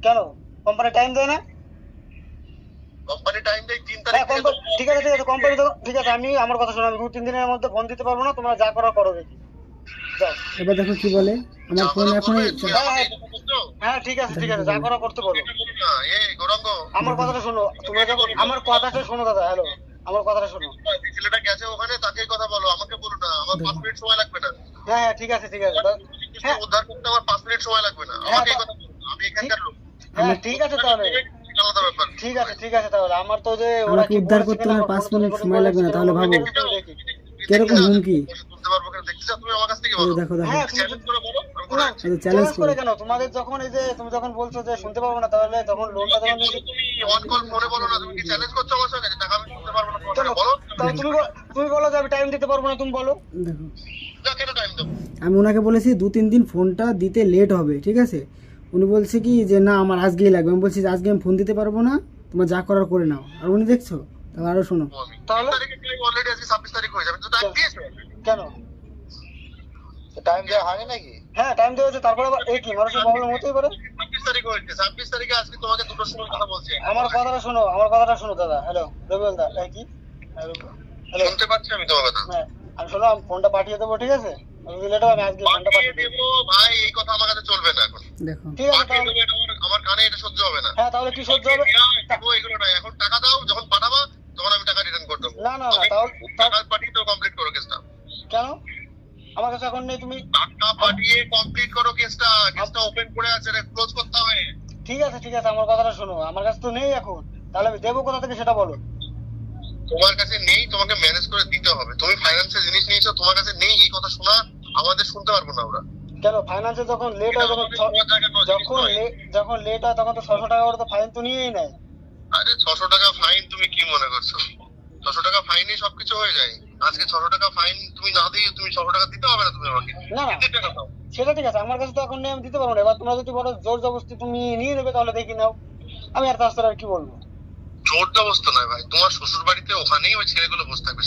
কেন company time দেয় না? কোম্পানি টাইম দেয় 3 তারিখ হ্যাঁ ঠিক আছে কোম্পানি তো ঠিক আছে, আমি আমার কথা শোনো, আমি 2-3 দিনের মধ্যে ফোন দিতে পারবো না, তোমরা যা করার করো দেখি। যাও। এবার দেখো কি বলে, আমার ফোন এখনই হ্যাঁ ঠিক আছে যা করা করতে বলো। এই গৌরাঙ্গ, আমার কথাটা শোনো, তোমরা যখন আমার কথাটা শোনো দাদা, হ্যালো আমার কথাটা শোনো। এই ছেলেটা গেছে ওখানে, তাকে কথা বলো, আমাকে বলো না। আমার 5 মিনিট সময় লাগবে না। হ্যাঁ ঠিক আছে হ্যাঁ উদ্ধার করতে আমার 5 মিনিট সময় লাগবে না। আমাকে এই কথা বলো, আমি এখানকার লোক। হ্যাঁ ঠিক আছে তাহলে, আলাদা ব্যাপার। ঠিক আছে তাহলে আমার তো যে ওরা আমাকে কি উদ্ধার বলেছে করতে কিনা, আমার 5 মিনিট সময় লাগবে না, তাহলে ভাবো দেখি। কিরকম হুমকি। তুলতে পারবো কিনা দেখতে চাও তুমি আমার কাছ থেকে এই বলো। দেখো দেখো হ্যাঁ চ্যালেঞ্জ করে বলো, আমি করে রাখছি। চ্যালেঞ্জ করে করে কেন? তোমাদের যখন এই যে তুমি যখন বলছো যে শুনতে পারবো না, তাহলে তখন লোনটা যখন তুমি অন কল ফোনে বলো না, তুমি কি চ্যালেঞ্জ করছো আমার সঙ্গে যে টাকা আমি শুনতে পারবো না তোমার চলো, সঙ্গে? বলো। তাহলে তুমি বলো যে আমি টাইম দিতে পারবো না, তুমি বলো। দেখো যা কেন টাইম দেবো? আমি ওনাকে বলেছি 2-3 দিন ফোনটা দিতে লেট হবে, ঠিক আছে। উনি বলছে কি যে না আমার আজকেই লাগবে। আমি বলছি যে আজকে আমি ফোন দিতে পারবো না, তোমার যা করার করে নাও। আর উনি দেখছো, তাহলে আরো শোনো। তাহলে? 3 তারিখে টাইম অলরেডি আজকে 26 তারিখ হয়ে যাবে, তো টাইম দিয়েছো? কেন টাইম দেওয়া হয়নি নাকি? হ্যাঁ টাইম দেওয়া হচ্ছে, তারপরে আবার এই কি মানুষের প্রবলেম হতেই পারে। 26 তারিখ হয়েছে, 26 তারিখে আজকে তোমাকে দুটোর সময় কথা বলছি। আমার কথাটা শোনো দাদা, হ্যালো রবিউল দা, এই কি হ্যালো, শুনতে পাচ্ছি আমি তোমার কথা। হ্যাঁ আমি শোনো, আমি ফোনটা পাঠিয়ে দেবো, ঠিক আছে? আমি লেট হবে, আমি আজকে ফোনটা পাঠিয়ে পাঠিয়ে দেবো। দেবো ভাই, এই কথা আমার কাছে চলবে না এখন। দেখো ঠিক আছে পাঠিয়ে তাহলে। দেবো, এটা আমার কানে এটা সহ্য হবে না। হ্যাঁ তাহলে কি সহ্য হবে? দেবো এগুলো না, এখন টাকা দাও, যখন পাঠাবা তখন আমি টাকা রিটার্ন করে দেবো। না টাকা পাঠিয়ে তো কমপ্লিট করো কেসটা। কেন আমার কাছে এখন নেই? তুমি টাকা পাঠিয়ে কমপ্লিট করো কেসটা। কেসটা ওপেন করে আছে, ক্লোজ করতে হবে। ঠিক আছে আমার কথাটা শোনো, আমার কাছে তো নেই এখন, তাহলে আমি দেবো কোথা থেকে সেটা বলো। তোমার কাছে নেই, তোমাকে ম্যানেজ করে দিতে হবে। তুমি ফাইন্যান্সের জিনিস নিয়েছো, তোমার কাছে নেই, এই কথা শোনা আমাদের শুনতে পারবো না আমরা। কেন ফাইন্যান্সে যখন লেট হয়, যখন লেট হয় তখন তো 600 টাকা করে তো ফাইন তো নিয়েই নেয়। আরে 600 টাকা ফাইন তুমি কি মনে করছো? 600 টাকা ফাইনই সবকিছু হয়ে যায়? আজকে 600 টাকা ফাইন তুমি না দিয়ে তুমি 600 টাকা দিতে হবে না তুমি আমাকে? না দিতে টাকা দাও। সেটা ঠিক আছে, আমার কাছে তো এখন নেই, আমি দিতে পারবো না। এবার তোমরা যদি বলো জোর জবরদস্তি তুমি নিয়ে নেবে, তাহলে দেখি নাও, আমি আর তাছাড়া আর কি বলবো। জোর অবস্থা নয় ভাই, তোমার শ্বশুর বাড়িতে ওখানেই ওই ছেলেগুলো বসে থাকবে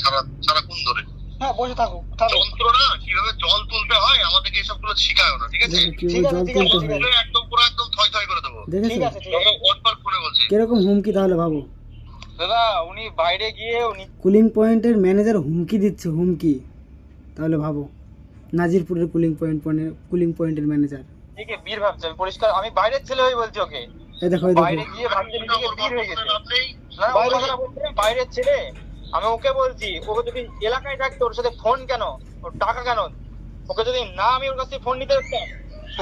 সারাক্ষণ ধরে। হ্যাঁ বসে থাকো। যন্ত্রণা কিভাবে জল তুলতে হয় আমাদেরকে এসবগুলো শিখায় না, ঠিক আছে? দেখো কিভাবে জল তুলতে হয়, একদম পুরো একদম থই থই করে দেবো। ঠিক দেখেছো আছে ওয়াটপার করে বলছি। কিরকম হুমকি, তাহলে ভাবো। দাদা উনি বাইরে গিয়ে কুলিং পয়েন্টের ম্যানেজার হুমকি দিচ্ছে, হুমকি। তাহলে ভাবো, নাজিরপুরের কুলিং পয়েন্টের ম্যানেজার। ঠিক বীর ভাবছে, আমি পরিষ্কার, আমি বাইরের ছেলে হয়ে বলছি ওকে। এই দেখো বাইরে গিয়ে ভাবছে নিজেকে বীর হয়ে গেছে। না বাইরের ছেলে, আমি ওকে বলছি, ওকে যদি এলাকায় থাকতো ওর সাথে ফোন কেন, ওর টাকা কেন, ওকে যদি না আমি ওর কাছে ফোন নিতে পারতাম,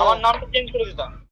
আমার নামটা চেঞ্জ করে দিতাম।